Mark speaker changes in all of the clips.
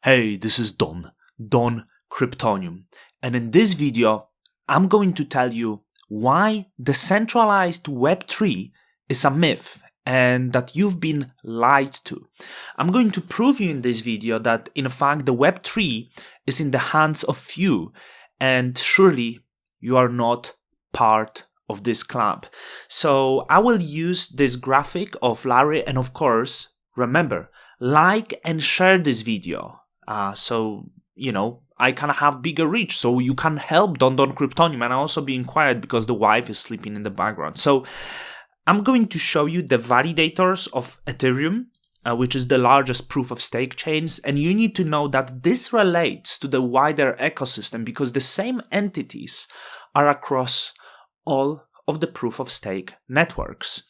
Speaker 1: Hey, this is Don Kryptonium, and in this video, I'm going to tell you why decentralized Web3 is a myth and that you've been lied to. I'm going to prove you in this video that in fact the Web3 is in the hands of few, and surely you are not part of this club. So I will use this graphic of Larry, and of course, remember, like and share this video. So I can have bigger reach, so you can help Don Kryptonium, and also being quiet because the wife is sleeping in the background. So I'm going to show you the validators of Ethereum, which is the largest proof of stake chains, and you need to know that this relates to the wider ecosystem because the same entities are across all of the proof of stake networks.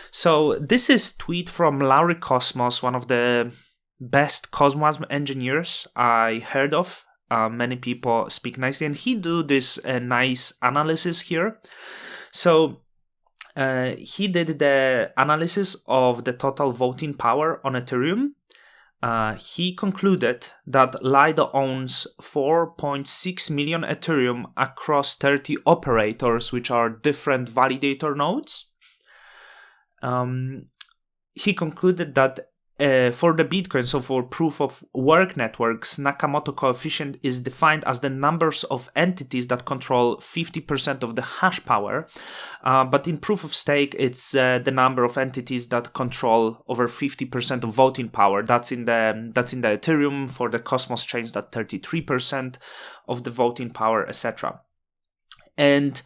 Speaker 1: So this is a tweet from Larry Cosmos, one of the best Cosmos engineers I heard of. Many people speak nicely, and he do this nice analysis here. So he did the analysis of the total voting power on Ethereum. He concluded that Lido owns 4.6 million Ethereum across 30 operators, which are different validator nodes. He concluded that for the Bitcoin, so for proof of work networks, Nakamoto coefficient is defined as the numbers of entities that control 50% of the hash power. But in proof of stake, it's the number of entities that control over 50% of voting power. That's in the Ethereum. For the Cosmos chains, that 33% of the voting power, etc. And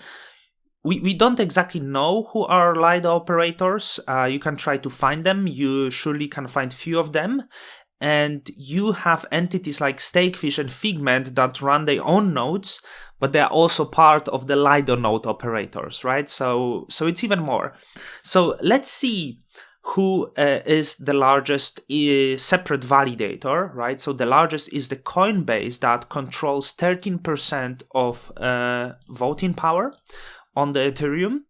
Speaker 1: we don't exactly know who are Lido operators. You can try to find them. You surely can find few of them. And you have entities like Stakefish and Figment that run their own nodes, but they're also part of the Lido node operators, right? So it's even more. So let's see who is the largest separate validator, right? So the largest is the Coinbase that controls 13% of voting power on the Ethereum.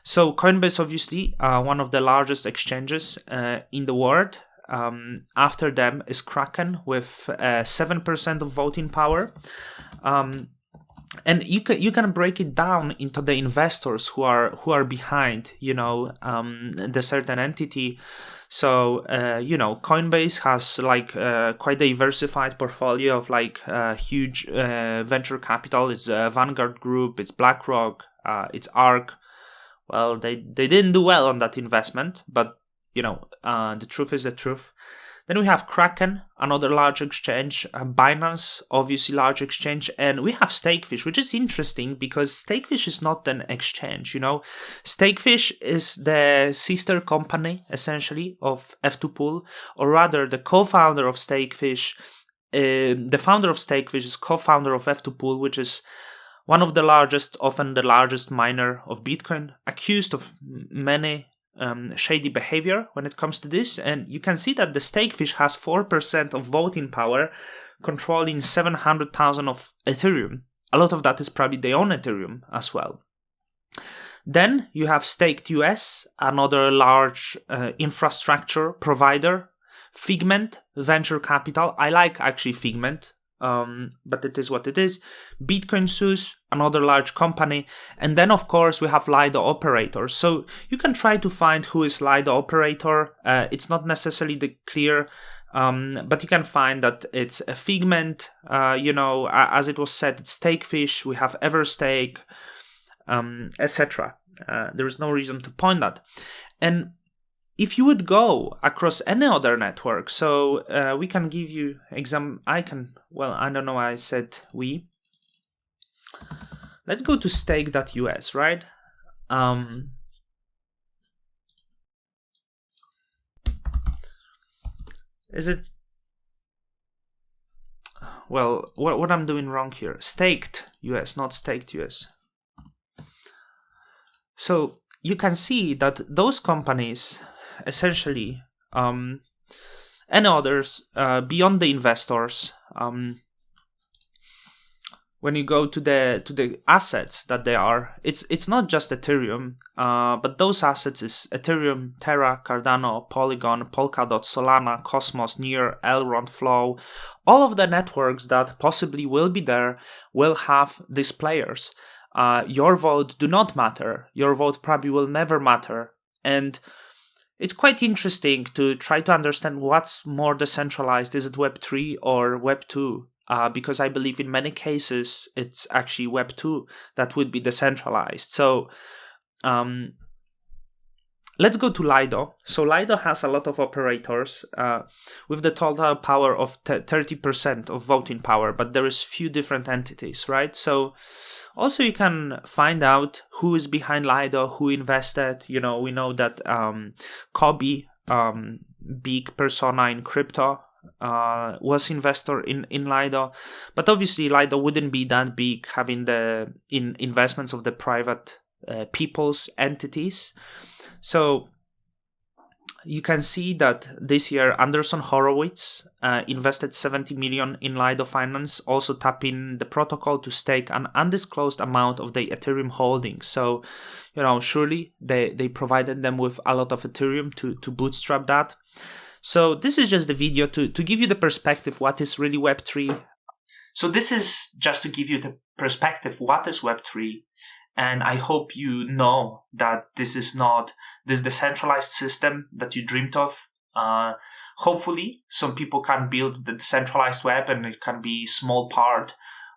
Speaker 1: So Coinbase, obviously, one of the largest exchanges in the world. After them is Kraken with 7% of voting power. And you can break it down into the investors who are behind, the certain entity. So Coinbase has quite a diversified portfolio of huge venture capital. It's Vanguard Group, it's BlackRock, it's ARK. Well, they didn't do well on that investment, but the truth is the truth. Then we have Kraken, another large exchange, Binance, obviously large exchange, and we have Stakefish, which is interesting because Stakefish is not an exchange, Stakefish is the sister company, essentially, of F2Pool, or rather the co-founder of Stakefish. The founder of Stakefish is co-founder of F2Pool, which is one of the largest, often the largest miner of Bitcoin, accused of many shady behavior when it comes to this. And you can see that the Stakefish has 4% of voting power, controlling 700,000 of Ethereum. A lot of that is probably their own Ethereum as well. Then you have Staked US, another large infrastructure provider. Figment, venture capital. I like actually Figment. But it is what it is. Bitcoin Sus, another large company. And then, of course, we have Lido operators. So you can try to find who is Lido operator. It's not necessarily clear, but you can find that it's a Figment. As it was said, it's Stakefish. We have Everstake, etc. There is no reason to point that. And if you would go across any other network, so we can give you I don't know why I said we. Let's go to stake.us, right? Is it? Well, what I'm doing wrong here? Staked.us, not Staked.us. So you can see that those companies, essentially, and others beyond the investors, when you go to the assets that they are, it's not just Ethereum, but those assets is Ethereum, Terra, Cardano, Polygon, Polkadot, Solana, Cosmos, Near, Elrond, Flow. All of the networks that possibly will be there will have these players. Your vote do not matter. Your vote probably will never matter. And it's quite interesting to try to understand what's more decentralized. Is it Web3 or Web2? Because I believe in many cases it's actually Web2 that would be decentralized. So let's go to Lido. So Lido has a lot of operators with the total power of 30% of voting power, but there is few different entities, right? So also you can find out who is behind Lido, who invested. We know that Kobe, big persona in crypto, was investor in Lido, but obviously Lido wouldn't be that big having the investments of the private people's entities. So you can see that this year Andreessen Horowitz invested 70 million in Lido Finance, also tapping the protocol to stake an undisclosed amount of the Ethereum holdings. So surely they provided them with a lot of Ethereum to bootstrap that. So this is just the video to give you the perspective what is really Web3. So this is just to give you the perspective what is Web3. And I hope you know that this is not this decentralized system that you dreamed of. Hopefully some people can build the decentralized web, and it can be small part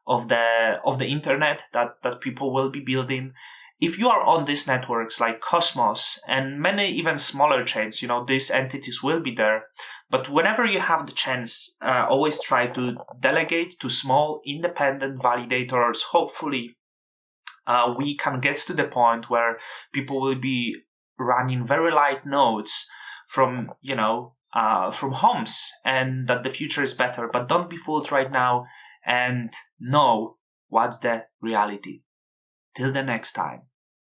Speaker 1: of the internet that people will be building. If you are on these networks like Cosmos and many even smaller chains, these entities will be there. But whenever you have the chance, always try to delegate to small independent validators. Hopefully, we can get to the point where people will be running very light nodes from homes, and that the future is better. But don't be fooled right now, and know what's the reality. Till the next time.